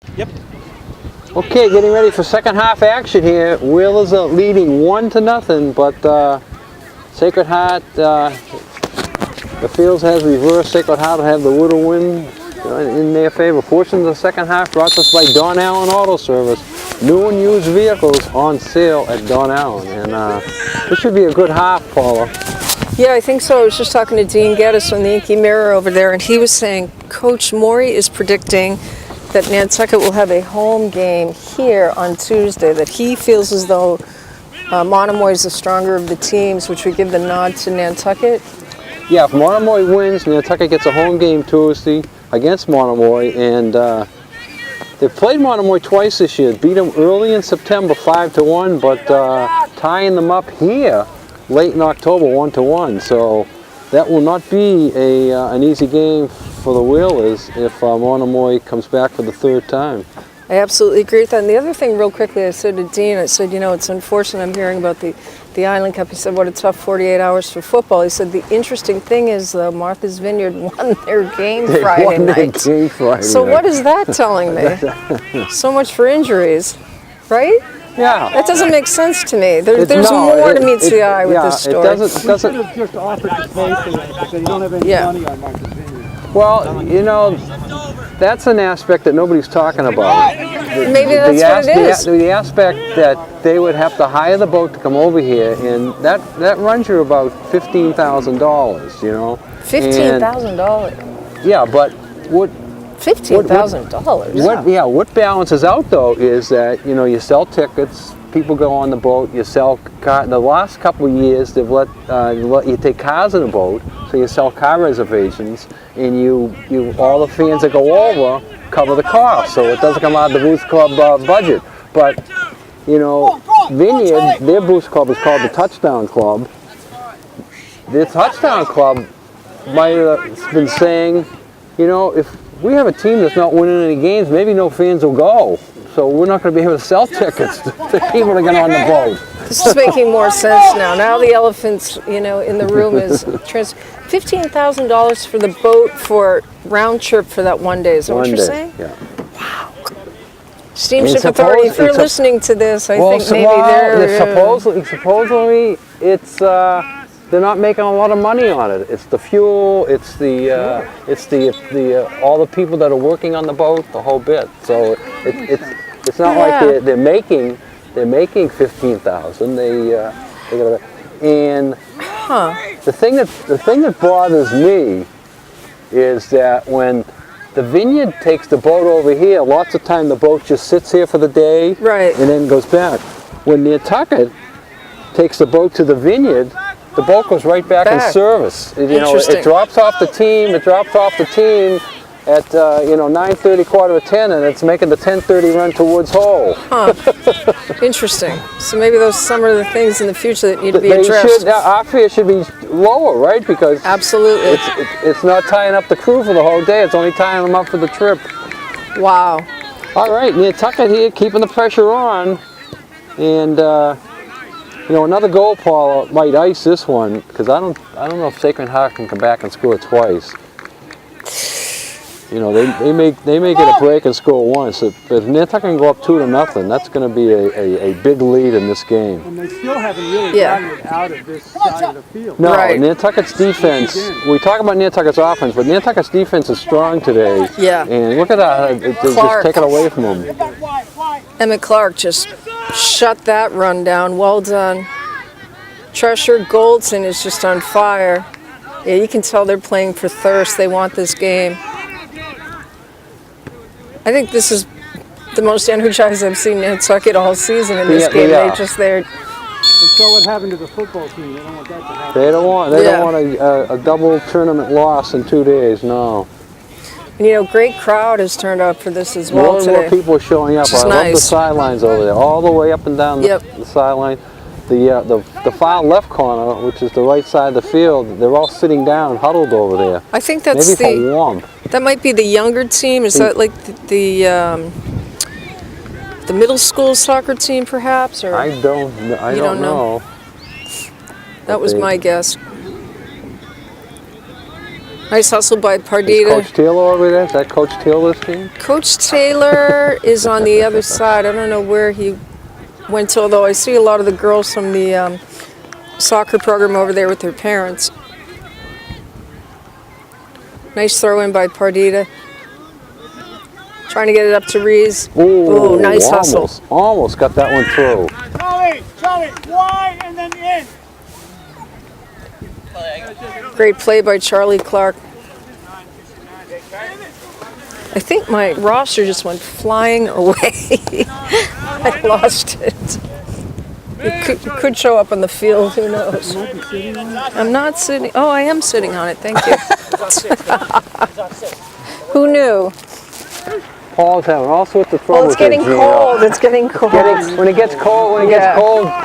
Yep. Okay, getting ready for second half action here. Whalers are leading 1-0, but Sacred Heart, the fields has reversed. Sacred Heart will have the little win in their favor. Portions of the second half brought to us by Don Allen Auto Service. New and used vehicles on sale at Don Allen. And this should be a good half, Paula. Yeah, I think so. I was just talking to Dean Geddes from the Inky Mirror over there, and he was saying Coach Morey is predicting that Nantucket will have a home game here on Tuesday, that he feels as though Monomoy is the stronger of the teams, which would give the nod to Nantucket. Yeah, if Monomoy wins, Nantucket gets a home game Tuesday against Monomoy, and they've played Monomoy twice this year. Beat them early in September 5-1, but tying them up here late in October 1-1. So that will not be an easy game for the Whalers if Monomoy comes back for the third time. I absolutely agree with that. And the other thing, real quickly, I said to Dean, I said, you know, it's unfortunate I'm hearing about the Island Cup. He said, what a tough 48 hours for football. He said, the interesting thing is, though, Martha's Vineyard won their game Friday night. So what is that telling me? So much for injuries, right? Yeah. That doesn't make sense to me. There's more to meets the eye with this story. It doesn't have just offered to pay for that because you don't have any money on Martha's Vineyard. Well, you know, that's an aspect that nobody's talking about. Maybe that's what it is. The aspect that they would have to hire the boat to come over here, and that runs you about $15,000, you know. $15,000? Yeah, but what... $15,000? What balances out, though, is that, you know, you sell tickets, people go on the boat, you sell car. The last couple of years, they've let you take cars in the boat, so you sell car reservations, and you all the fans that go over cover the cost, so it doesn't come out of the Boost Club budget. But, you know, Vineyard, their Boost Club is called the Touchdown Club. The Touchdown Club might have been saying, you know, if we have a team that's not winning any games, maybe no fans will go. So we're not going to be able to sell tickets to people that get on the boat. This is making more sense now. Now the elephants, you know, in the room is $15,000 for the boat for round trip for that one day. Is that what you're saying? Yeah. Wow. Steamship Authority, if you're listening to this, I think maybe they're... Supposedly, it's... they're not making a lot of money on it. It's the fuel, it's the all the people that are working on the boat, the whole bit. So it's not like they're making $15,000. They got and the thing that bothers me is that when the Vineyard takes the boat over here, lots of time the boat just sits here for the day, right, and then goes back. When Nantucket takes the boat to the Vineyard, the boat goes right back in service. You know, it drops off the team. It drops off the team at 9:30, 9:45, and it's making the 10:30 run towards Hull. Interesting. So maybe those some of the things in the future that need to be addressed. Our fare should be lower, right? Because absolutely, it's not tying up the crew for the whole day. It's only tying them up for the trip. Wow. All right, Nantucket here, keeping the pressure on, and. You know, another goal, Paul, might ice this one, because I don't know if Sacred Heart can come back and score twice. You know, they may get a break and score once. If Nantucket can go up 2-0, that's going to be a big lead in this game. And they still haven't really gotten it out of this side of the field. No, Nantucket's defense. We talk about Nantucket's offense, but Nantucket's defense is strong today. Yeah. And look at that, they just take it away from them. Emmett Clark just shut that run down. Well done. Tresher Goldson is just on fire. Yeah, you can tell they're playing for thirst. They want this game. I think this is the most energized I've seen Nantucket all season in this game. They just there. So what happened to the football team? They don't want that to happen. They don't want a double tournament loss in 2 days. No. And, you know, great crowd has turned up for this as well today. More and more people are showing up. I love the sidelines over there, all the way up and down the sideline. The far left corner, which is the right side of the field, they're all sitting down, huddled over there. I think that's that might be the younger team. Is that like the middle school soccer team, perhaps? Or I don't know. That was my guess. Nice hustle by Is Pardita. Coach Taylor over there? Is that Coach Taylor's team? Coach Taylor is on the other side. I don't know where he went to, although I see a lot of the girls from the soccer program over there with their parents. Nice throw in by Pardita. Trying to get it up to Rees. Ooh, nice hustle. Almost got that one through. Charlie, wide and then in. Great play by Charlie Clark. I think my roster just went flying away. I lost it. It could show up on the field, who knows? I'm not sitting. Oh, I am sitting on it, thank you. Who knew? Paul's having all sorts of trouble. Well, it's getting cold. It's getting cold. When it gets cold,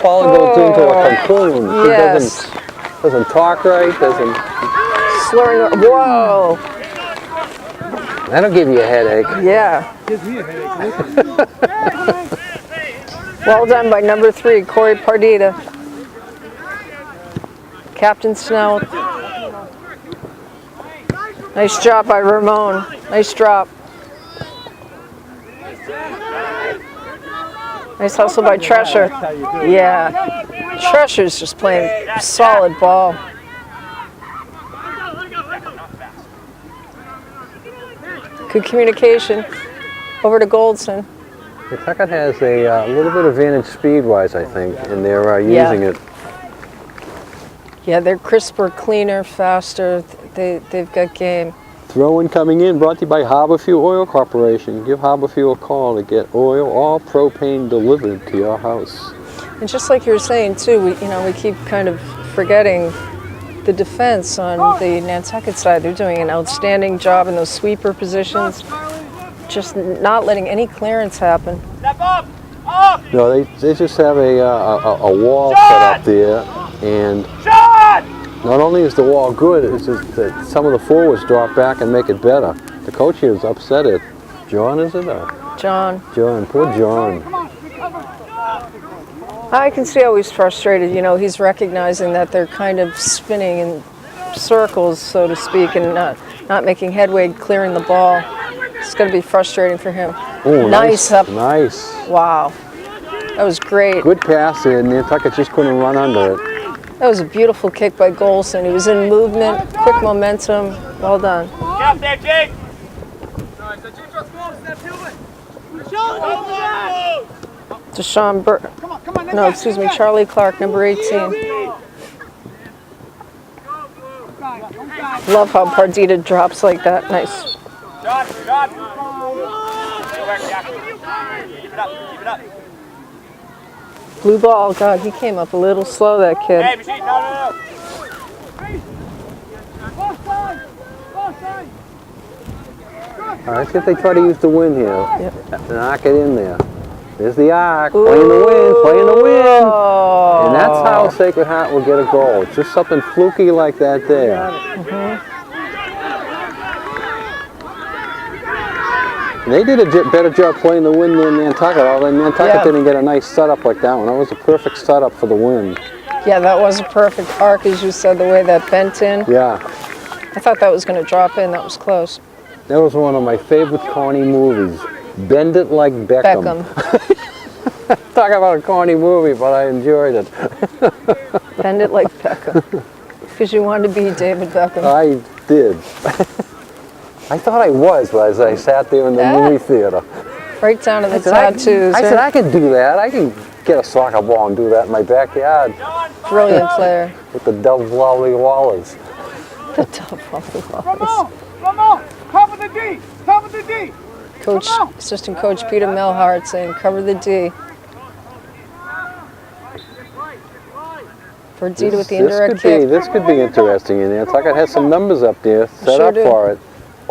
Paul goes into a cocoon. Yes. He doesn't talk right, doesn't... Slurring. Whoa. That'll give you a headache. Yeah. Gives me a headache. Well done by number 3, Corey Pardita. Captain Snell. Nice job by Ramon. Nice drop. Nice hustle by Tresher. Yeah. Tresher's just playing solid ball. Good communication. Over to Goldson. Nantucket has a little bit of advantage speed-wise, I think, and they're using it. Yeah, they're crisper, cleaner, faster. They've got game. Throw-in coming in, brought to you by Harbor Fuel Oil Corporation. Give Harbor Fuel a call to get oil or propane delivered to your house. And just like you were saying too, we keep kind of forgetting the defense on the Nantucket side. They're doing an outstanding job in those sweeper positions, just not letting any clearance happen. Step up! Up! No, they just have a wall set up there, and not only is the wall good, it's just that some of the forwards drop back and make it better. The coach here is upset at John, is it? John. John, poor John. I can see how he's frustrated. You know, he's recognizing that they're kind of spinning in circles, so to speak, and not making headway clearing the ball. It's going to be frustrating for him. Oh, nice up. Nice. Wow. That was great. Good pass there. Nantucket just couldn't run under it. That was a beautiful kick by Golson. He was in movement, quick momentum. Well done. Get up there, Jake! Deshaun no, excuse me, Charlie Clark, number 18. Love how Pardita drops like that. Nice. Blue ball. God, he came up a little slow, that kid. Hey, machine, no. All right, let's see if they try to use the wind here. Yep. Knock it in there. There's the arc. Playing the wind, playing the wind. And that's how Sacred Heart will get a goal. It's just something fluky like that there. And they did a better job playing the wind than Nantucket, although Nantucket didn't get a nice setup like that one. That was a perfect setup for the wind. Yeah, that was a perfect arc, as you said, the way that bent in. Yeah. I thought that was going to drop in. That was close. That was one of my favorite corny movies. Bend It Like Beckham. Talk about a corny movie, but I enjoyed it. Bend It Like Beckham. Because you wanted to be David Beckham. I did. I thought I was, but as I sat there in the movie theater. Right down to the tattoos. I said, I can do that. I can get a soccer ball and do that in my backyard. Brilliant player. With the Dove Lolly Wallers. The Dove Lolly Wallers. Come on! Cover the D! Cover the D! Coach, assistant coach Peter Melhart saying, cover the D. Pardita with the indirect kick. This could be interesting in there. Nantucket has some numbers up there set up for it.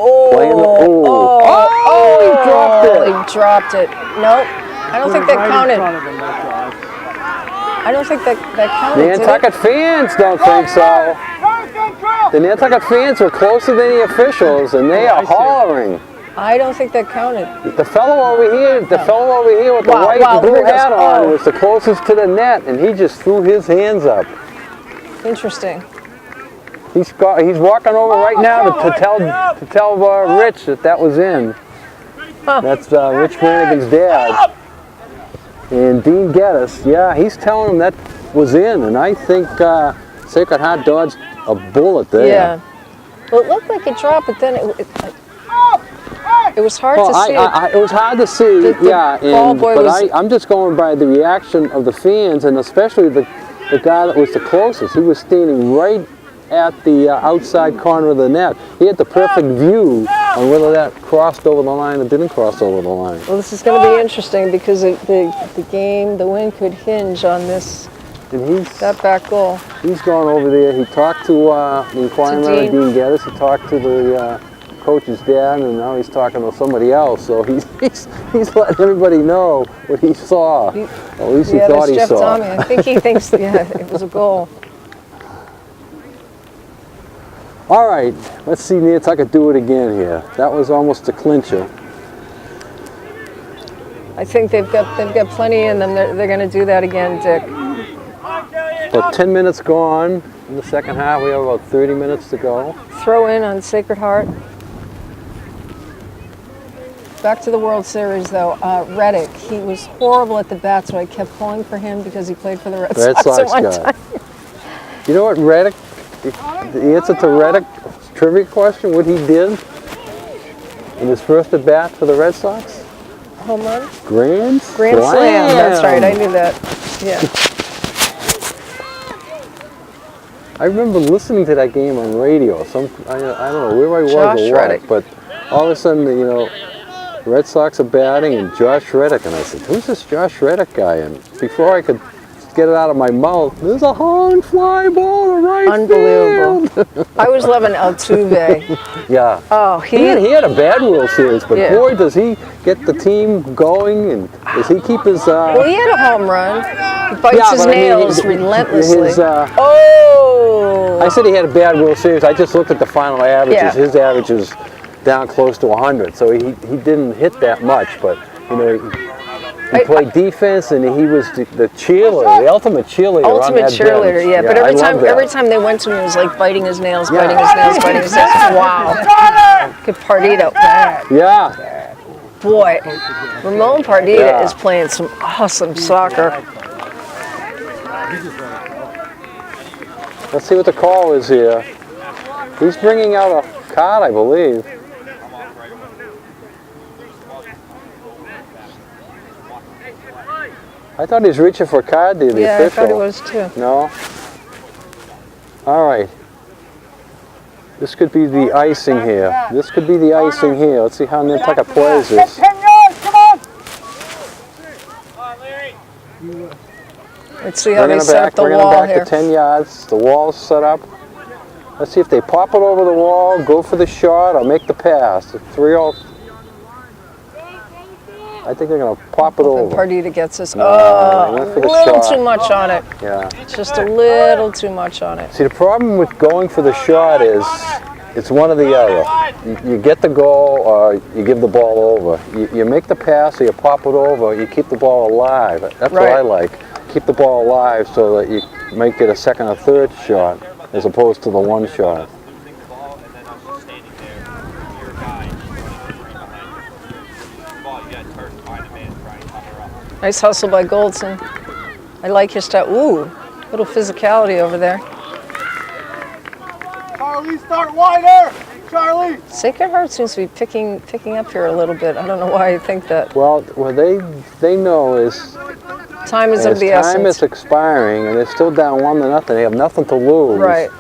Oh, he dropped it. He dropped it. Nope. I don't think that counted. I don't think that counted. The Nantucket fans don't think so. The Nantucket fans were closer than the officials, and they are hollering. I don't think that counted. The fellow over here with the white and blue hat on was the closest to the net, and he just threw his hands up. Interesting. He's walking over right now to tell Rich that was in. That's Rich Flanagan's dad. And Dean Geddes, yeah, he's telling him that was in, and I think Sacred Heart dodged a bullet there. Yeah. Well, it looked like it dropped, but then it was hard to see. It was hard to see, I'm just going by the reaction of the fans, and especially the guy that was the closest. He was standing right at the outside corner of the net. He had the perfect view on whether that crossed over the line or didn't cross over the line. Well, this is going to be interesting because the win could hinge on this. And that back goal. He's gone over there. He talked to the inquiring runner, Dean Geddes. He talked to the coach's dad, and now he's talking to somebody else. So he's letting everybody know what he saw. At least he thought he saw. Tommy. I think he thinks, it was a goal. All right, let's see Nantucket do it again here. That was almost a clincher. I think they've got plenty in them. They're going to do that again, Dick. About 10 minutes gone in the second half. We have about 30 minutes to go. Throw in on Sacred Heart. Back to the World Series, though. Reddick, he was horrible at the bat, so I kept pulling for him because he played for the Red Sox at one time. You know what, Reddick? The answer to Reddick's trivia question, what he did in his first at bat for the Red Sox? Home run? Grand Slam. That's right. I knew that. Yeah. I remember listening to that game on radio. I don't know where I was or what, but all of a sudden, the Red Sox are batting and Josh Reddick, and I said, "Who's this Josh Reddick guy?" And before I could get it out of my mouth, there's a high fly ball to right Unbelievable. field. I was loving Altuve. Yeah. Oh, he had a bad World Series, but boy, does he get the team going, and does he keep his... Well, he had a home run. He bites his nails relentlessly. I said he had a bad World Series. I just looked at the final averages. Yeah. His average was down close to 100, so he didn't hit that much, but, he played defense, and he was the cheerleader, the ultimate cheerleader. Yeah. But every time they went to him, he was like biting his nails, biting his nails. Wow. Good Pardita. Yeah. Boy, Ramon Pardita is playing some awesome soccer. Let's see what the call is here. He's bringing out a card, I believe. I thought he was reaching for a card there, the official. I thought he was too. No? All right. This could be the icing here. This could be the icing here. Let's see how Nantucket plays this. 10 yards, come on! Let's see how they set up the wall here. To 10 yards. The wall's set up. Let's see if they pop it over the wall, go for the shot, or make the pass. 3-0. I think they're going to pop it over. Pardita gets us. A little too much on it. Yeah. Just a little too much on it. See, the problem with going for the shot is it's one or the other. You get the goal or you give the ball over. You make the pass or you pop it over, you keep the ball alive. That's what I like. Keep the ball alive so that you might get a second or third shot as opposed to the one shot. Nice hustle by Goldson. I like his style. Ooh, little physicality over there. Charlie, start wider! Charlie! Sacred Heart seems to be picking up here a little bit. I don't know why I think that. Well, what they know is time is of the essence. Time is expiring, and they're still down 1-0. They have nothing to lose. Right.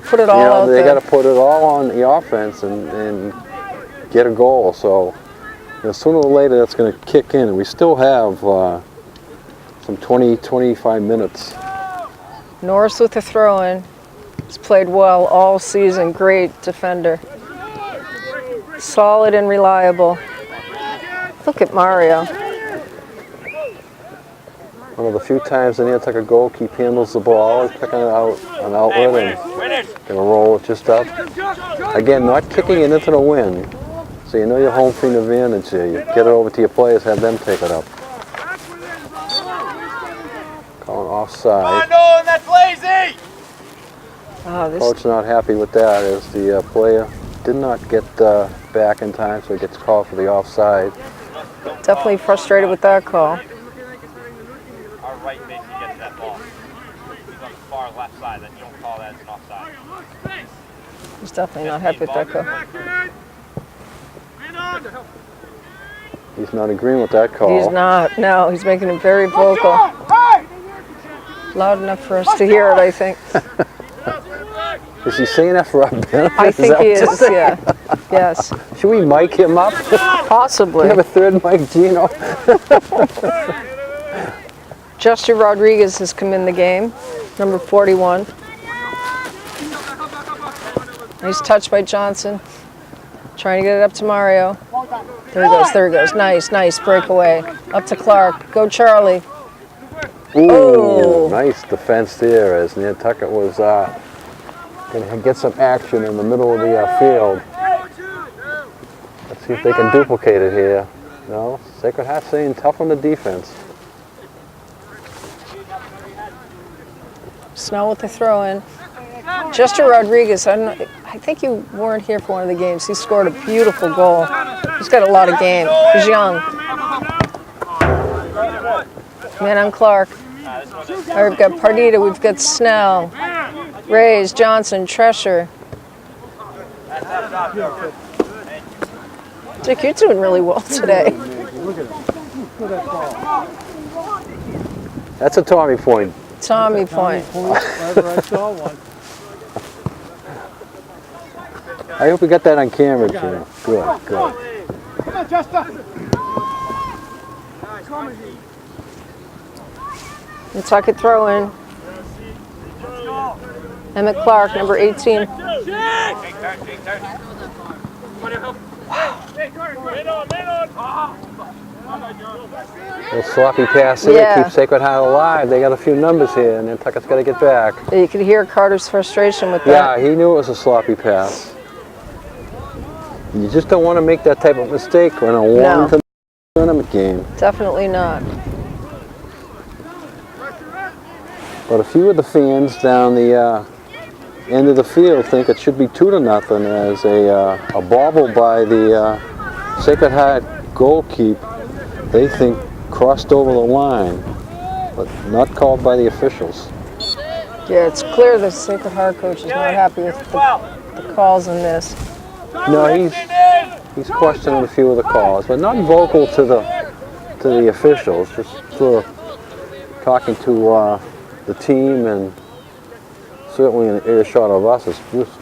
Put it all out there. They got to put it all on the offense and get a goal. So sooner or later that's going to kick in, and we still have some 20-25 minutes. Norris with the throw-in. He's played well all season. Great defender. Solid and reliable. Look at Mario. One of the few times the Nantucket goalkeeper handles the ball, picking it out an outlet and going to roll it just up. Again, not kicking it into the wind. So you know your home field advantage here. You get it over to your players, have them take it up. Calling offside. Come on, Nolan, that's lazy! Coach not happy with that as the player did not get back in time, so he gets called for the offside. Definitely frustrated with that call. Our right makes you get that ball. He's on the far left side, then you don't call that as an offside. He's definitely not happy with that call. He's not agreeing with that call. He's not. No, he's making it very vocal. Loud enough for us to hear it, I think. Is he saying that for our benefit? I think he is, yeah. Yes. Should we mic him up? Possibly. We have a third mic, Gino. Jester Rodriguez has come in the game, number 41. Nice touch by Johnson. Trying to get it up to Mario. There he goes, there he goes. Nice, nice breakaway. Up to Clark. Go Charlie. Ooh, Oh. nice defense there as Nantucket was going to get some action in the middle of the field. Let's see if they can duplicate it here. No, Sacred Heart saying tough on the defense. Snell with the throw in. Jester Rodriguez, I think you weren't here for one of the games. He scored a beautiful goal. He's got a lot of game. He's young. Man on Clark. All right, we've got Pardita, we've got Snell, Reyes, Johnson, Tresher. Dick, you're doing really well today. That's a Tommy point. Tommy point. Wherever I saw one. I hope we got that on camera, Gino. Good, good. Come on, Justin. Nantucket throw in. Emmett Clark, number 18. Little sloppy pass here, Yeah. keep Sacred Heart alive. They got a few numbers here, and Nantucket's got to get back. You could hear Carter's frustration with Yeah, that. he knew it was a sloppy pass. You just don't want to make that type of mistake in a one tournament game. Definitely not. But a few of the fans down the end of the field think it should be 2-0 as a bobble by the Sacred Heart goalkeeper. They think crossed over the line, but not called by the officials. Yeah, it's clear the Sacred Heart coach is not happy with the calls in this. No, he's questioning a few of the calls, but not vocal to the officials. Just sort of talking to the team and certainly an earshot of us.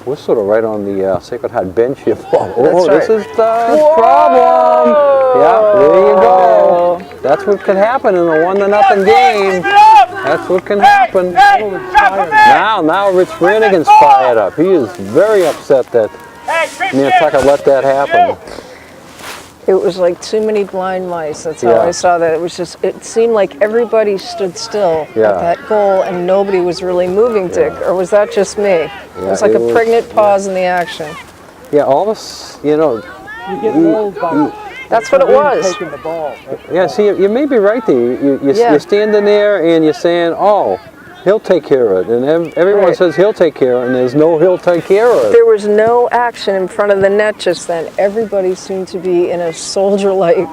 We're sort of right on the Sacred Heart bench here. Oh, That's this is the problem. Yeah, there you go. That's what can happen in a 1-0 game. That's what can happen. Now Rich Brannigan's fired up. He is very upset that Nantucket let that happen. It was like too many blind mice. That's how Yeah. I saw that. It seemed like everybody stood still Yeah. at that goal and nobody was really moving, Dick. Or was that just me? It was like it a was- pregnant pause in the action. Yeah, all this, you know, You get rolled by That's what it was. taking the ball. yeah, see, you may be right there. Yeah. You're standing there and you're saying, oh, he'll take care of it. And everyone Right. says he'll take care of it, and there's no he'll take care of it. There was no action in front of the net just then. Everybody seemed to be in a soldier-like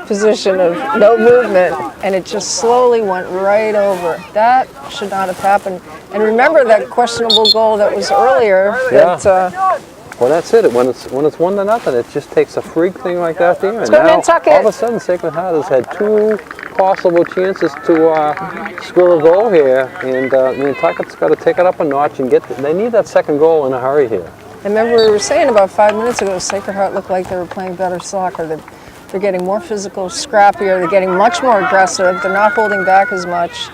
position of no movement, and it just slowly went right over. That should not have happened. And remember that questionable goal that was earlier. Yeah. That, Well, that's it. When it's 1-0, it just takes a freak thing like that there. And go now, Nantucket. all of a sudden, Sacred Heart has had 2 possible chances to score a goal here, and Nantucket's got to take it up a notch and they need that second goal in a hurry here. I remember we were saying about 5 minutes ago, Sacred Heart looked like they were playing better soccer. They're getting more physical, scrappier. They're getting much more aggressive. They're not holding back as much.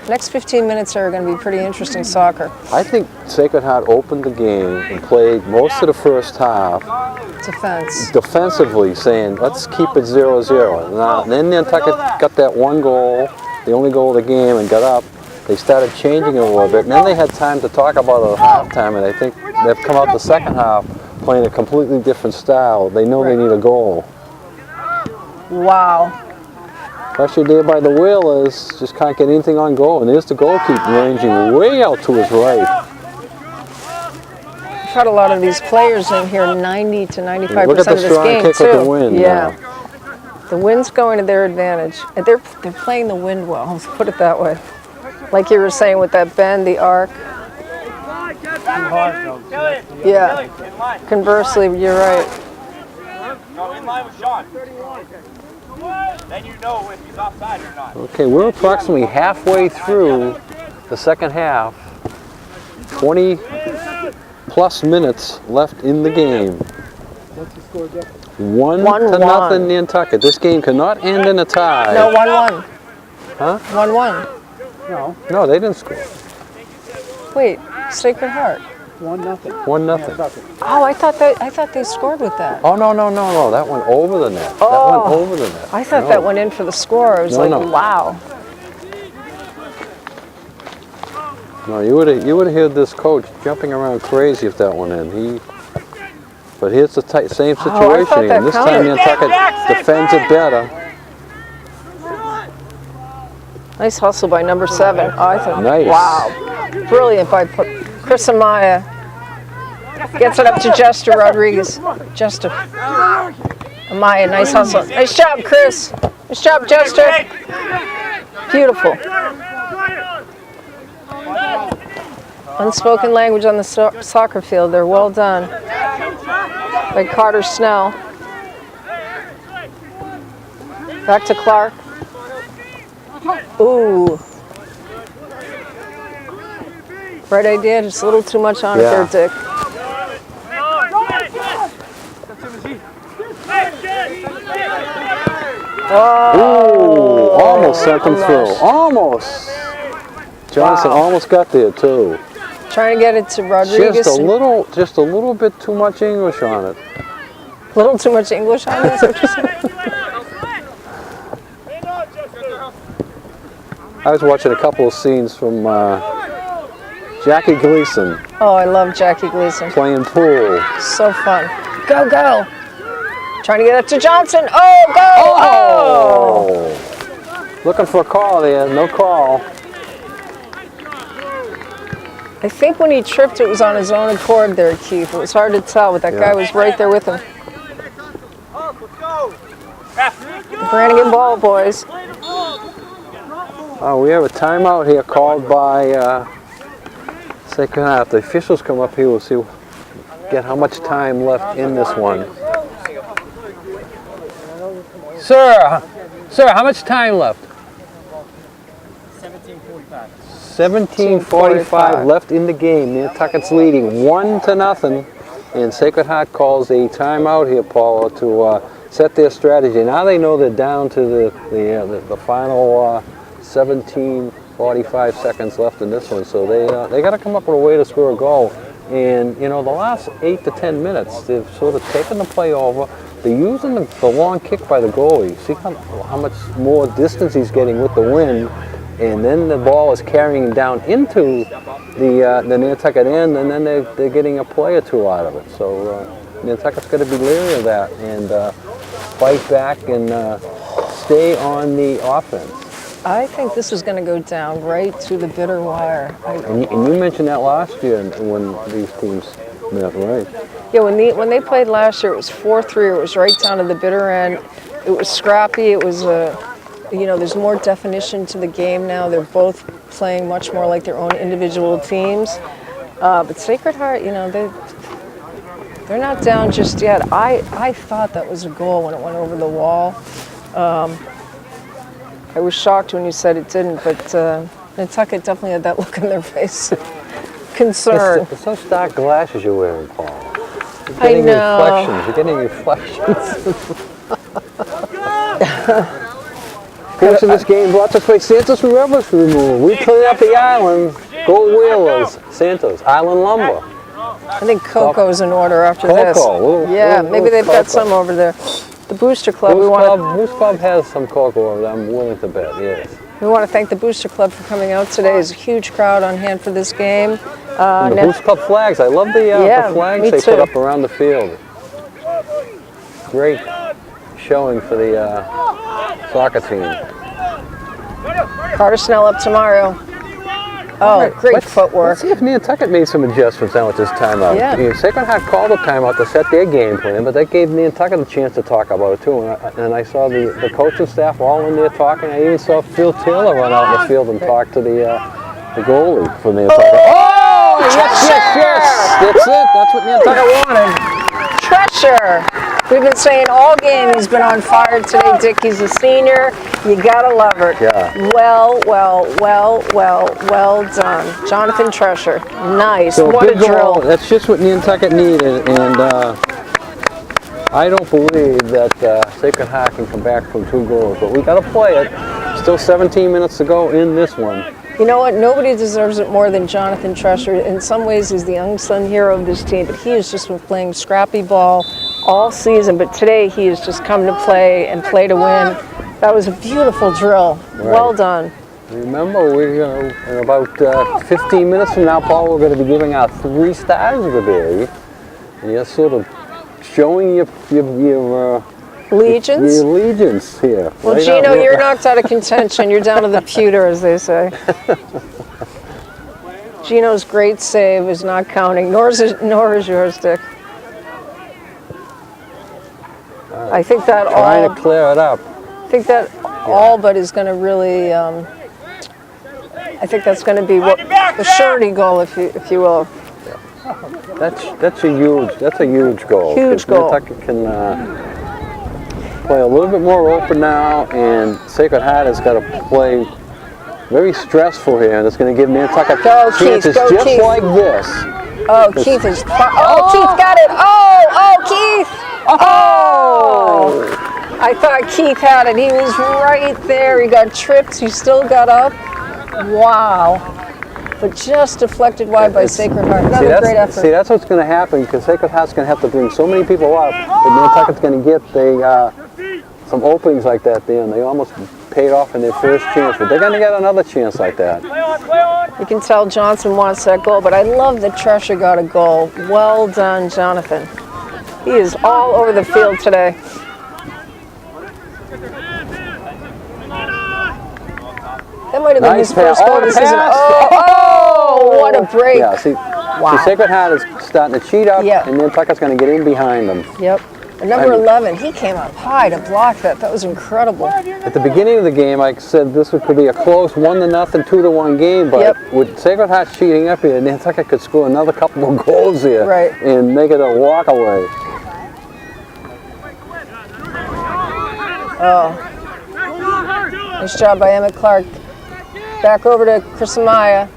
Next 15 minutes are going to be pretty interesting soccer. I think Sacred Heart opened the game and played most of the first half Defense. defensively, saying, let's keep it 0-0. Now, then Nantucket got that one goal, the only goal of the game, and got up. They started changing it a little bit, and then they had time to talk about it at halftime, and I think they've come out the second half playing a completely different style. They know they need a goal. Wow. Pressure there by the Whalers. Just can't get anything on goal. And there's the goalkeeper ranging way out to his right. We've had a lot of these players in here 90 to 95% Look at the of this strong game, kick too. with the wind. Yeah. The wind's going to their advantage. And they're playing the wind well, let's put it that way. Like you were saying with that bend, the arc. Yeah. Conversely, you're right. Go in line with Sean. Then you know if he's offside or not. Okay, we're approximately halfway through the second half. 20 plus minutes left in the game. What's the score, Jeff? 1-0 Nantucket. This game cannot end in a tie. No, 1-1. Huh? 1-1. No, No, they didn't score. Wait, Sacred Heart. 1-0. 1-0. Nantucket. Oh, I thought they scored with that. Oh, no. That went over the net. Oh. That went over the net. I thought No. that went in for the score. I was No, like, no. wow. No, you would have heard this coach jumping around crazy if that went in. But here's the same Oh, I thought situation, that and this time counted. Nantucket defends it better. Nice hustle by number 7. Oh, I thought, Nice. wow. Brilliant by Chris Amaya. Gets it up to Jester Rodriguez. Jester. Amaya, nice hustle. Nice job, Chris. Nice job, Jester. Beautiful. Unspoken language on the soccer field. They're well done. By Carter Snell. Back to Clark. Ooh. Right idea, just a little too much on it there, Dick. Ooh, almost sent him through. Almost. Johnson almost got there too. Trying to get it to Rodriguez. Just a little bit too much English on it. A little too much English on it, is that what you're saying? I was watching a couple of scenes from Jackie Gleason Oh, I love Jackie Gleason. playing pool. So fun. Go, go. Trying to get it to Johnson. Oh, go. Oh. Looking for a call there, no call. I think when he tripped, it was on his own accord there, Keith. It was hard to tell, but that guy was right there with him. Brannigan ball, boys. Oh, we have a timeout here called by Sacred Heart. If the officials come up here, we'll see get how much time left in this one. Sir, how much time left? 17:45 left in the game. Nantucket's leading 1-0, and Sacred Heart calls a timeout here, Paula, to set their strategy. Now they know they're down to the final 17:45 seconds left in this one, so they got to come up with a way to score a goal. And you know, the last 8 to 10 minutes, they've sort of taken the play over. They're using the long kick by the goalie. See how much more distance he's getting with the wind. And then the ball is carrying down into the Nantucket end, and then they're getting a play or two out of it. So Nantucket's got to be leery of that and fight back and stay on the offense. I think this is going to go down right to the bitter wire. And you mentioned that last year when these teams met, right? Yeah, when they played last year, it was 4-3. It was right down to the bitter end. It was scrappy. It was you know, there's more definition to the game now. They're both playing much more like their own individual teams. But Sacred Heart, you know, they're not down just yet. I thought that was a goal when it went over the wall. I was shocked when you said it didn't, but Nantucket definitely had that look in their face. Concern. It's those dark glasses you're wearing, Paul. You're I getting know. reflections. You're getting reflections. Coach of this game brought to play Santos Rubbish Removal. We clean up the island. Go Wheelers. Santos. Island Lumber. I think Coco's in order after this. Yeah, maybe they've got some over there. The Booster Club. Booster Club has some cocoa over there. I'm willing to bet, yes. We want to thank the Booster Club for coming out today. There's a huge crowd on hand for this game. And the Booster Club flags. I love the flags they put up around the field. Great showing for the soccer team. Carter Snell up to Mario. Oh, great footwork. Let's see if Nantucket made some adjustments now at this timeout. Yeah. Sacred Heart called a timeout to set their game plan, but that gave Nantucket a chance to talk about it too. And I saw the coaching staff all in there talking. I even saw Phil Taylor run out in the field and talk to the goalie for Nantucket. Oh, yes. That's it. That's what Nantucket wanted. Treasure. We've been saying all game he's been on fire today, Dick. He's a senior. You gotta love it. Yeah. Well done. Jonathan Treasure. Nice. So what a big drill. goal. That's just what Nantucket needed, and I don't believe that Sacred Heart can come back from 2 goals, but we got to play it. Still 17 minutes to go in this one. You know what? Nobody deserves it more than Jonathan Treasure. In some ways, he's the unsung hero of this team, but he has just been playing scrappy ball all season. But today, he has just come to play and play to win. That was a beautiful drill. Right. Well done. Remember, we're in about 15 minutes from now, Paul, we're going to be giving out 3 stars of the day. And you're sort of showing your Legions? Your allegiance here. Well, right Gino, out. you're knocked out of contention. You're down to the pewter, as they say. Gino's great save is not counting, nor is yours, Dick. I think that Trying to clear it up. I think that all but is going to really. I think that's going to be what the surety goal, if you will. That's a huge goal. Huge goal. Nantucket can play a little bit more open now, and Sacred Heart has got to play very stressful here, and it's going to give Nantucket chances just Keith. like this. Oh, Keith is. Keith got it. Keith. Oh! I thought Keith had it. He was right there. He got tripped. He still got up. Wow. But just deflected wide by Sacred Heart. Another great effort. See, that's what's going to happen, because Sacred Heart's going to have to bring so many people up that Nantucket's going to get some openings like that there, and they almost paid off in their first chance, but they're going to get another chance like that. You can tell Johnson wants that goal, but I love that Treasure got a goal. Well done, Jonathan. He is all over the field today. That might have been his first goal of the season. Oh, what a break. Yeah, see, Sacred Heart is starting to cheat up, and Nantucket's going to get in behind them. Yep. And number 11, he came up high to block that. That was incredible. At the beginning of the game, I said this could be a close 1-0, 2-1 game, but with Sacred Heart cheating up here, Nantucket could score another couple of goals here and make it a walk away. Oh. Nice job by Emmett Clark. Back over to Chris Amaya.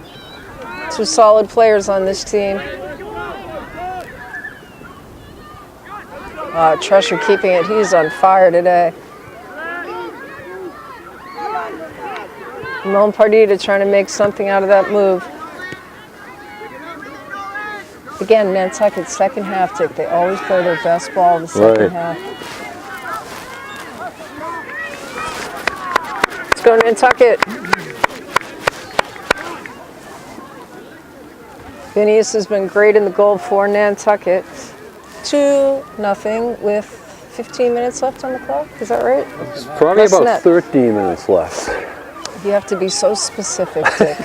2 solid players on this team. Treasure keeping it. He's on fire today. Ramon Pardita trying to make something out of that move. Again, Nantucket's second half, Dick. They always play their best ball in the second half. Let's go, Nantucket. Phineas has been great in the goal for Nantucket. 2-0 with 15 minutes left on the clock. Is that right? It's probably about 13 minutes left. You have to be so specific, Dick.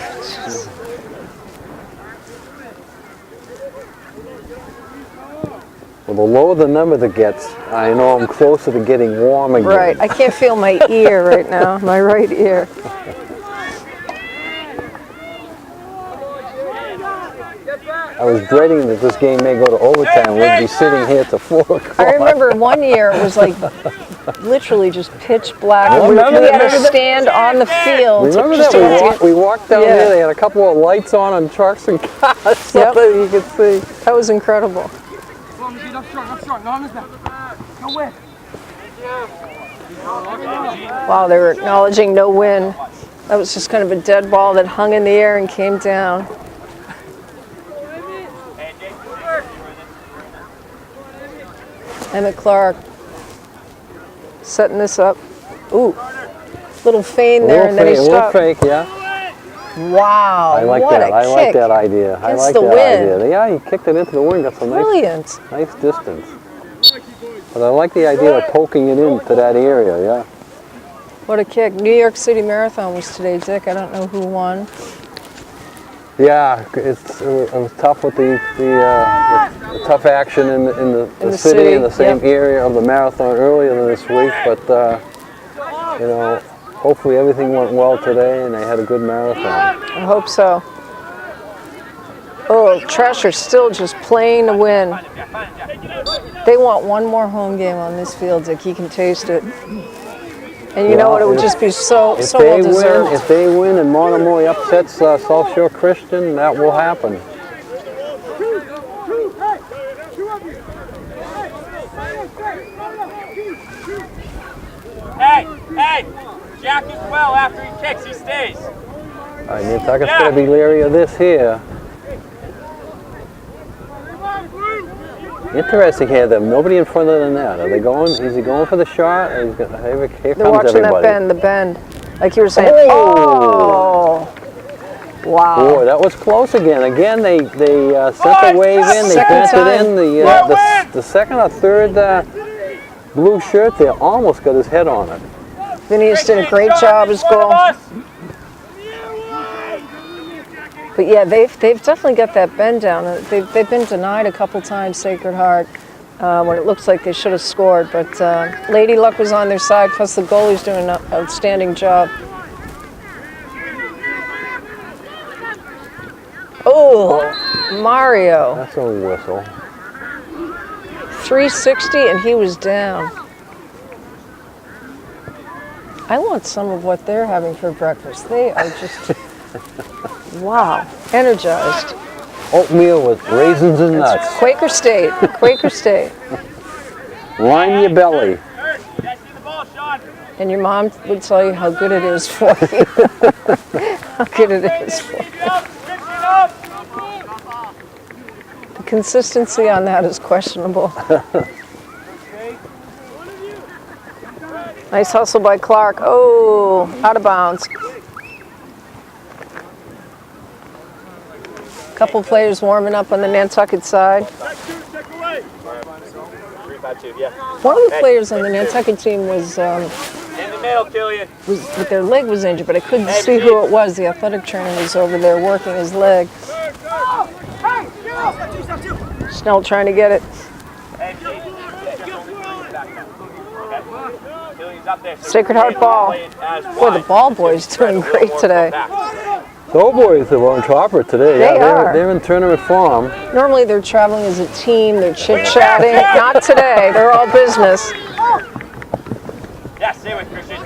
Well, the lower the number that gets, I know I'm closer to getting warm again. Right. I can't feel my ear right now, my right ear. I was dreading that this game may go to overtime. We'd be sitting here till 4 o'clock. I remember one year it was like literally just pitch black. We had to stand on the field. Remember that? We walked down there. They had a couple of lights on trucks and cars so that you could see. That was incredible. Wow, they were acknowledging no win. That was just kind of a dead ball that hung in the air and came down. Emmett Clark setting this up. Ooh, little feint there, and then he stopped. A little fake, yeah. Wow, I like what that. a I like kick that idea. I against like the that wind. idea. Yeah, he kicked it into the wind, got some nice distance. But I like the idea of poking it into that area, yeah. What a kick. New York City Marathon was today, Dick. I don't know who won. Yeah, it was tough with the tough action in the city in the same area of the marathon earlier this week, but you know, hopefully everything went well today and they had a good marathon. I hope so. Oh, Tresher still just playing to win. They want one more home game on this field, Dick. You can taste it. And you know what? It would just be so well deserved. If they win and Monomoy upsets South Shore Christian, that will happen. Hey! Jack as well. After he kicks, he stays. All right, Nantucket's going to be leery of this here. Interesting here, there's nobody in front of the net. Are they going? Is he going for the shot? Or here They're comes watching everybody. the bend. Like you were saying. Oh! Wow. Boy, that was close again. Again, they sent the wave in. They Second bent time. it in. The second or third blue shirt there almost got his head on it. Vinny's did a great job as goal. But yeah, they've definitely got that bend down. They've been denied a couple times, Sacred Heart, when it looks like they should have scored. But Lady Luck was on their side, plus the goalie's doing an outstanding job. Oh, Mario. That's a whistle. 360 and he was down. I want some of what they're having for breakfast. They are just... Wow, energized. Oatmeal with raisins and nuts. Quaker State, Quaker State. Line your belly. And your mom would tell you how good it is for you. How good it is for you. The consistency on that is questionable. Nice hustle by Clark. Oh, out of bounds. Couple players warming up on the Nantucket side. One of the players on the Nantucket team was in the middle, Killian. with their leg was injured, but I couldn't see who it was. The athletic trainer was over there working his leg. Snell trying to get it. Sacred Heart ball. Boy, the ball boys doing great today. Doughboys are on top of it today. They are. They're in tournament form. Normally they're traveling as a team, they're chit-chatting. Not today, they're all business. Yeah, stay with Christian.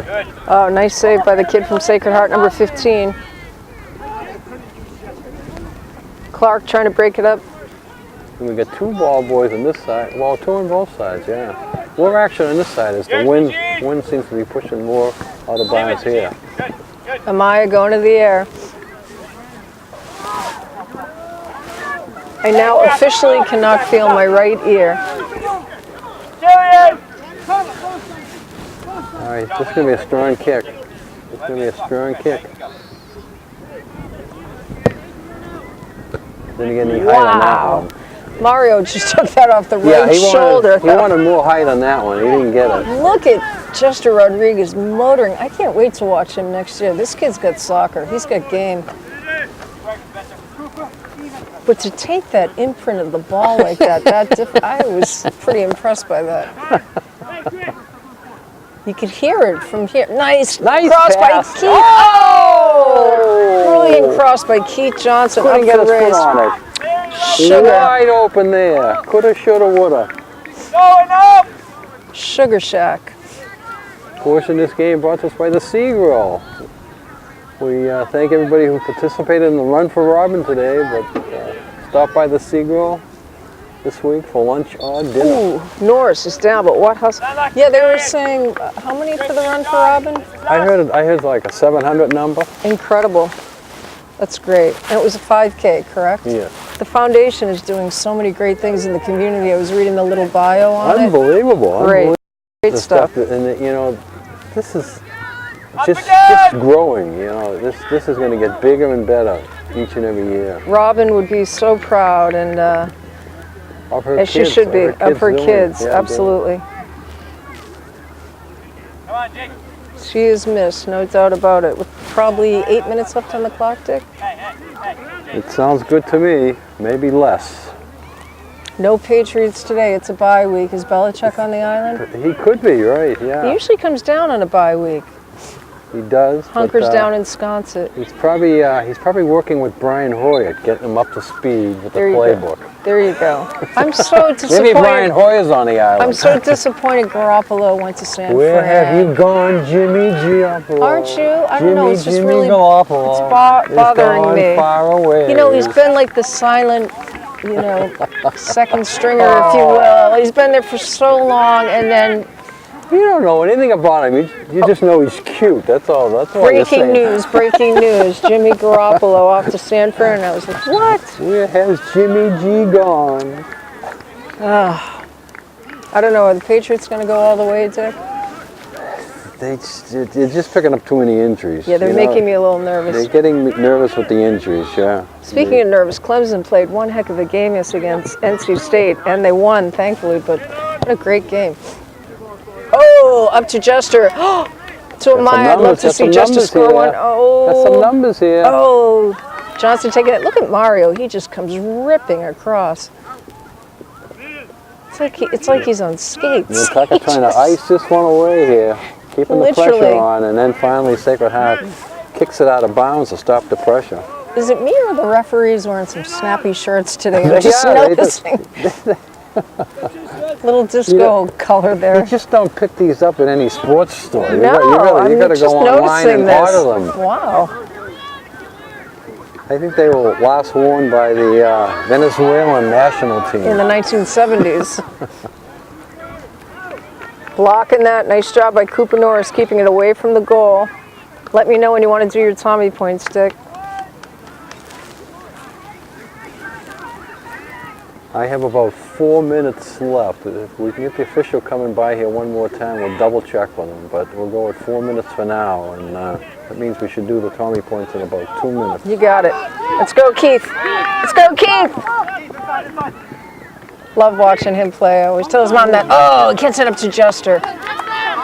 Good. Oh, nice save by the kid from Sacred Heart, number 15. Clark trying to break it up. And we got two ball boys on this side. Well, two on both sides, yeah. More action on this side as the wind seems to be pushing more out of bounds here. Amaya going to the air. I now officially cannot feel my right ear. All right, this is going to be a strong kick. It's going to be a strong kick. Didn't get any height on that one. Mario just took that off the right shoulder. He wanted more height on that one. He didn't get it. Look at Chester Rodriguez motoring. I can't wait to watch him next year. This kid's got soccer. He's got game. But to take that imprint of the ball like that, I was pretty impressed by that. You could hear it from here. Nice cross pass. by Keith. Oh! Brilliant cross by Keith Johnson. Couldn't get his foot on it. Sugar. Wide open there. Coulda, shoulda, woulda. Going up! Sugar Shack. Portion of this game brought to us by the Seagull. We thank everybody who participated in the Run for Robin today, but stop by the Seagull this week for lunch or dinner. Ooh, Norris is down, but what hustle? Yeah, they were saying, how many for the Run for Robin? I heard like a 700 number. Incredible. That's great. And it was a 5K, correct? Yeah. The foundation is doing so many great things in the community. I was reading the little bio on Unbelievable. it. Great. Great The stuff. and you know, this is just growing. You know, this is going to get bigger and better each and every year. Robin would be so proud, and Of her as kids, she should be, of her doing it. kids, Yeah, absolutely. Come on, Jake. She is missed, no doubt about it. With probably 8 minutes left on the clock, Dick. It sounds good to me. Maybe less. No Patriots today. It's a bye week. Is Belichick on the island? He could be, right? He Yeah. usually comes down on a bye week. He does. Hunkers but, down in Sconset. He's probably working with Brian Hoyer, getting him up to speed with the There you playbook. go. There you go. I'm so disappointed. Maybe Brian Hoyer's on the island. I'm so disappointed Garoppolo went to San Where Fran. have you gone, Jimmy Garoppolo? Aren't you? I don't know. It's just Jimmy really Garoppolo it's bothering gone me. Far away. You know, he's been like the silent, you know, second stringer, if you will. He's been there for so long, and then You don't know anything about him. You just know he's cute. That's all. That's all you're saying. breaking news. Jimmy Garoppolo off to San Fran. And I was like, what? Where has Jimmy G gone? I don't know. Are the Patriots going to go all the way, Dick? They're just picking up too many injuries. Yeah, they're making me a little nervous. They're getting nervous with the injuries, yeah. Speaking of nervous, Clemson played one heck of a game yesterday against NC State, and they won, thankfully, but what a great game. Oh, up to Jester. To Amaya, I'd love to see Jester score one. Oh. Got some numbers here. Oh, Johnson taking it. Look at Mario. He just comes ripping across. It's like he's on skates. Tucker trying to ice this one away here, keeping the pressure on, and then finally Sacred Heart kicks it out of bounds to stop the pressure. Is it me or the referees wearing some snappy shirts today? I'm just noticing. Little disco color there. You just don't pick these up at any sports store. You I'm got to just go online and order them. Wow. I think they were last worn by the Venezuelan national team. In the 1970s. Blocking that. Nice job by Cooper Norris, keeping it away from the goal. Let me know when you want to do your Tommy point stick. I have about 4 minutes left. If we can get the official coming by here one more time, we'll double check with him. But we'll go with 4 minutes for now, and that means we should do the Tommy points in about 2 minutes. You got it. Let's go, Keith. Let's go, Keith. Love watching him play. I always tell his mom that. Oh, he gets it up to Jester.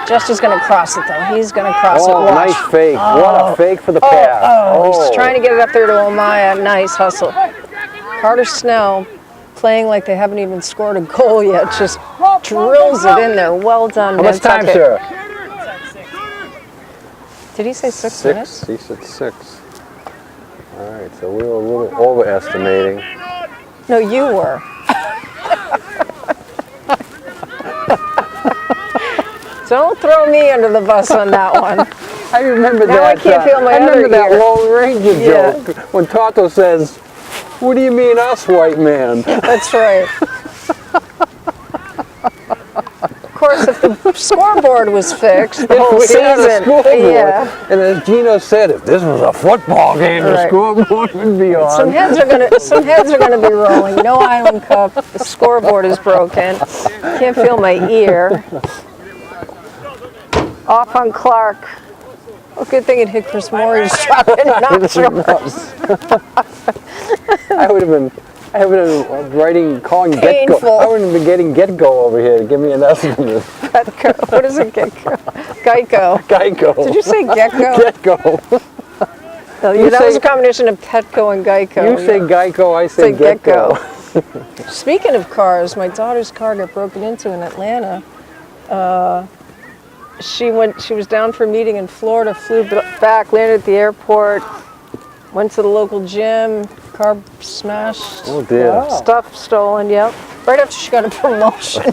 Jester's going to cross it, though. He's going to cross it. Watch. Nice fake. What a fake for the pass. He's trying to get it up there to Omaya. Nice hustle. Carter Snell, playing like they haven't even scored a goal yet, just drills it in there. Well done, How much time, sir? Did he say 6 minutes? 6. He said 6. All right, so we were a little overestimating. No, you were. Don't throw me under the bus on that one. I remember now that. I can't feel my I other remember that ear. Lone Ranger joke when Tonto says, "What do you mean us, white man?" That's right. Of course, if the scoreboard was fixed, the whole season. And as Gino said, if this was a football game, the scoreboard would be on. Some heads are gonna be rolling. No Island Cup. The scoreboard is broken. Can't feel my ear. Off on Clark. Well, good thing it hit Chris Moore. He's dropping nostrils. I would have been calling Get-Go. I would have been getting Get-Go over here to give me an estimate. Petco. What is it, Get-Go? Geico. Geico. Did you say Get-Go? Get-Go. No, that was a combination of Petco and Geico. You say Geico, I say Get-Go. Speaking of cars, my daughter's car got broken into in Atlanta. She was down for a meeting in Florida, flew back, landed at the airport, went to the local gym, car smashed. Oh dear. Wow. Stuff stolen, yep. Right after she got a promotion.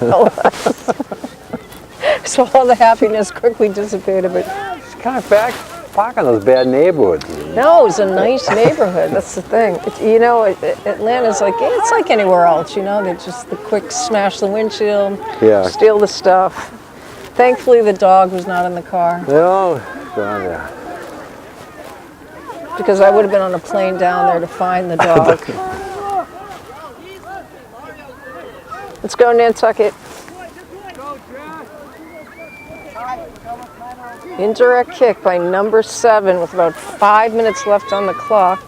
So all the happiness quickly dissipated. But she's kind of back parking those bad neighborhoods. No, it's a nice neighborhood. That's the thing. Atlanta's like, it's like anywhere else, They just the quick smash the windshield, steal the stuff. Thankfully, the dog was not in the car. Oh, God, yeah. Because I would have been on a plane down there to find the dog. Let's go, Nantucket. Indirect kick by number 7 with about 5 minutes left on the clock.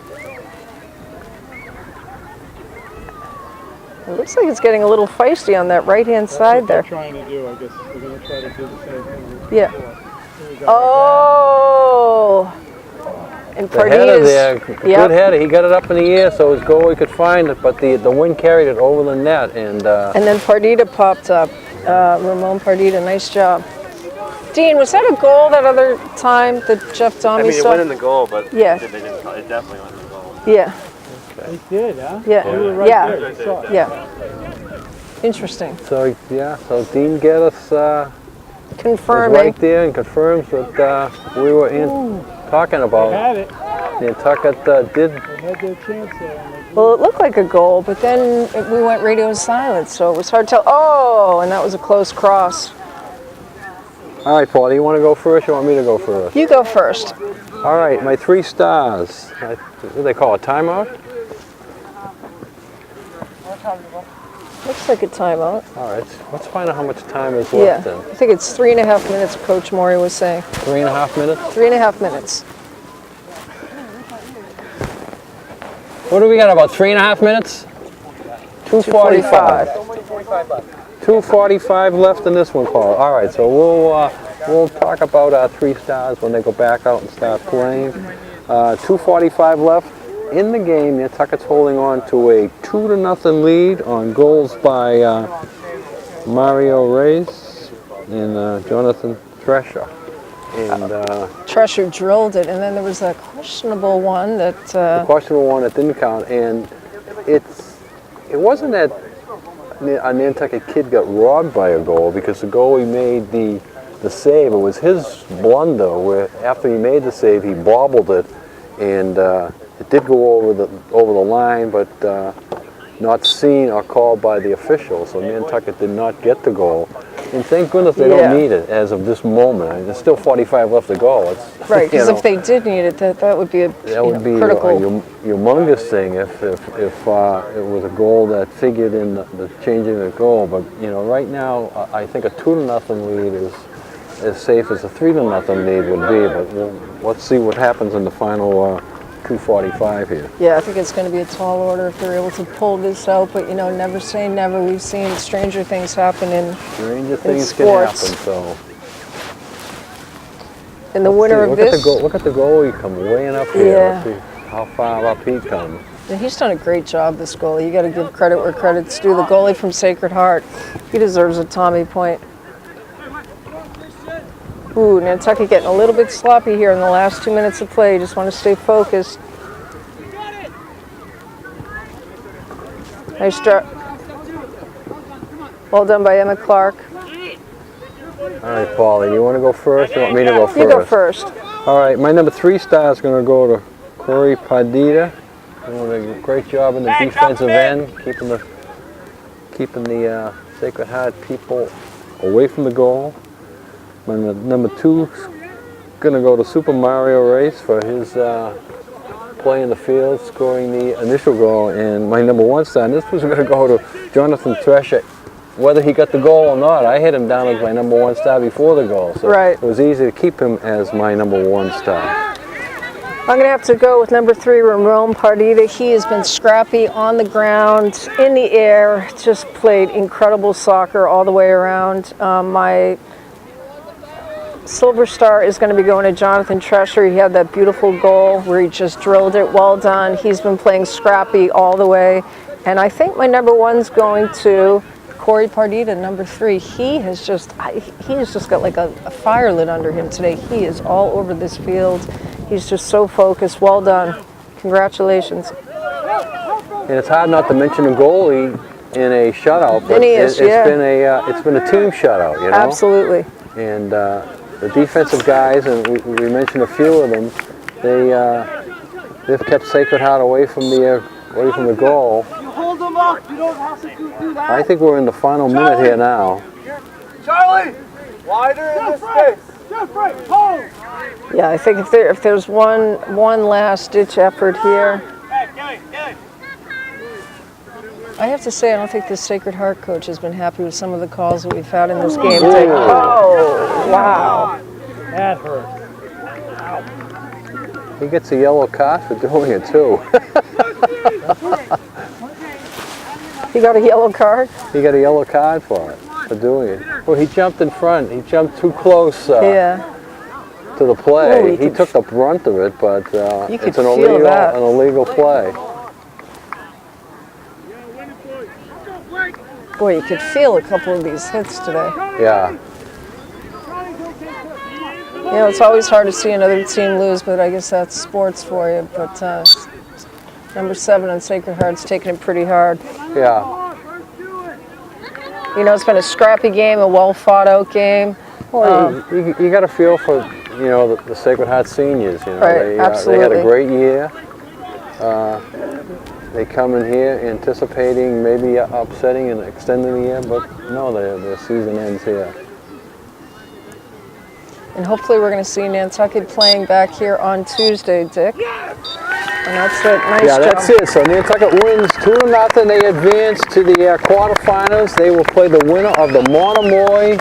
It looks like it's getting a little feisty on that right-hand side there. That's what they're trying to do. I guess they're going to try to do the same thing. Yeah. Oh! And The header there, Pardita's, good header. He got it up in the air so his goalie could find it, but the wind carried it over the net. And then Pardita popped up. Ramon Pardita, nice job. Dean, was that a goal that other time that Jeff Domi I mean, it saw? went in the goal, but Yeah. they didn't call, it definitely went in the goal. Yeah, He did, huh? yeah, You were right yeah, there. You saw it. yeah. Interesting. so, yeah, so Dean Geddes was Confirming. right there and confirms what we were talking They about. had it. Nantucket did. They had their chance there. And they Well, it looked like a goal, but then we went radio silent, so it was hard to tell. Oh, and that was a close cross. All right, Paul, do you want to go first or you want me to go first? You go first. All right, my 3 stars. What do they call it, timeout? Looks like a timeout. All right, let's find out how much time is Yeah, left then. I think it's 3.5 minutes, Coach Maury was saying. 3.5 minutes? 3.5 minutes. What do we got, about 3.5 minutes? 2:45. 2:45 left in this one, Paul. All right, so we'll talk about our 3 stars when they go back out and start playing. 2:45 left in the game. Nantucket's holding on to a 2-0 lead on goals by Mario Reyes and Jonathan Thresher. And Tresher drilled it, and then there was a questionable one that. the questionable one that didn't count, and it wasn't that a Nantucket kid got robbed by a goal because the goalie made the save. It was his blunder where after he made the save, he bobbled it, and it did go over the line, but not seen or called by the officials. So Nantucket did not get the goal. And thank goodness they Yeah. don't need it as of this moment. I mean, there's still 45 left to go. It's, Right, you because know, if they did need it, that would be a that would be critical. a humongous thing if it was a goal that figured in the changing the goal. But you know, right now I think a 2-0 lead is as safe as a 3-0 lead would be. But let's see what happens in the final 2:45 here. Yeah, I think it's going to be a tall order if they're able to pull this out. But you know, never say never. We've seen stranger things happen in Stranger things can happen. sports. So And the winner of look this, at the goal. Look at the goalie come way up here. Yeah. Let's see how far up he comes. and he's done a great job. This goalie, you got to give credit where credit's due. The goalie from Sacred Heart, he deserves a Tommy point. Ooh, Nantucket getting a little bit sloppy here in the last 2 minutes of play. Just want to stay focused. Nice job. Well done by Emma Clark. All right, Paulie, you want to go first? Or you want me to go first? You go first. All right, my number 3 star is going to go to Corey Pardita. Doing a great job in the defensive end, keeping the Sacred Heart people away from the goal. My number 2 is going to go to Super Mario Reyes for his play in the field, scoring the initial goal. And my number 1 star, and this was going to go to Jonathan Thresher, whether he got the goal or not. I had him down as my number 1 star before the goal, so Right. it was easy to keep him as my number 1 star. I'm going to have to go with number 3, Ramon Pardita. He has been scrappy on the ground, in the air, just played incredible soccer all the way around. My silver star is going to be going to Jonathan Thresher. He had that beautiful goal where he just drilled it. Well done. He's been playing scrappy all the way. And I think my number 1's going to Corey Pardita, number 3. He has just got like a fire lit under him today. He is all over this field. He's just so focused. Well done. Congratulations. And it's hard not to mention a goalie in a shutout, but And he is, yeah. it's been a team shutout, you know. Absolutely. And the defensive guys, and we mentioned a few of them, they've kept Sacred Heart away from the goal. You hold them up. You don't have to do that. I think we're in the final minute here now. Charlie, wider in this space. Jeffrey, hold. Yeah, I think if there's one last ditch effort here. I have to say, I don't think the Sacred Heart coach has been happy with some of the calls that we've had in this game today. Oh, wow. That hurt. He gets a yellow card for doing it too. He got a yellow card? He got a yellow card for it, for doing it. Well, he jumped in front. He jumped too close. Yeah. to the play. Oh, he took the brunt of it, but You could it's an feel that. illegal play. Boy, you could feel a couple of these hits today. Yeah. You know, it's always hard to see another team lose, but I guess that's sports for you. But number 7 on Sacred Heart's taking it pretty hard. Yeah. You know, it's been a scrappy game, a well-fought-out game. Well, you got to feel for, you know, the Sacred Heart seniors. You know, Right, they had a absolutely. great year. They come in here anticipating maybe upsetting and extending the year, but no, their season ends here. And hopefully we're going to see Nantucket playing back here on Tuesday, Dick. And that's it. Nice Yeah, job. that's it. So Nantucket wins 2-0. They advance to the quarterfinals. They will play the winner of the Monomoy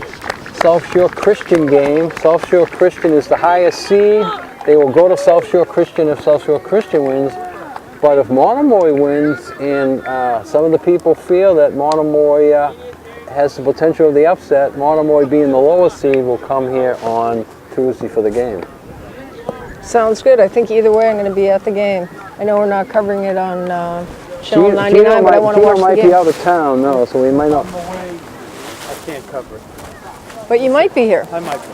South Shore Christian game. South Shore Christian is the highest seed. They will go to South Shore Christian if South Shore Christian wins. But if Monomoy wins, and some of the people feel that Monomoy has the potential of the upset, Monomoy being the lowest seed will come here on Tuesday for the game. Sounds good. I think either way I'm going to be at the game. I know we're not covering it on Channel 99, but I want to watch the might game. be out of town, no, so we might not. I can't cover it. But you might be here. I might be.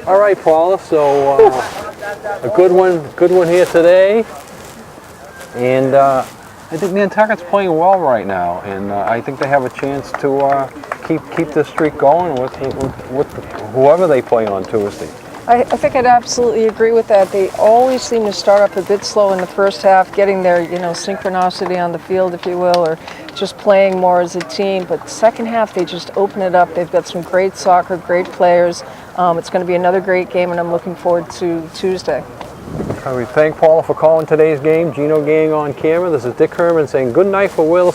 All right, Paula. So a good one here today, and I think Nantucket's playing well right now, and I think they have a chance to keep this streak going with whoever they play on Tuesday. I think I'd absolutely agree with that. They always seem to start up a bit slow in the first half, getting their, you know, synchronicity on the field, if you will, or just playing more as a team. But second half, they just open it up. They've got some great soccer, great players. It's going to be another great game, and I'm looking forward to Tuesday. We thank Paula for calling today's game. Gino Gang on camera. This is Dick Herman saying good night for Will.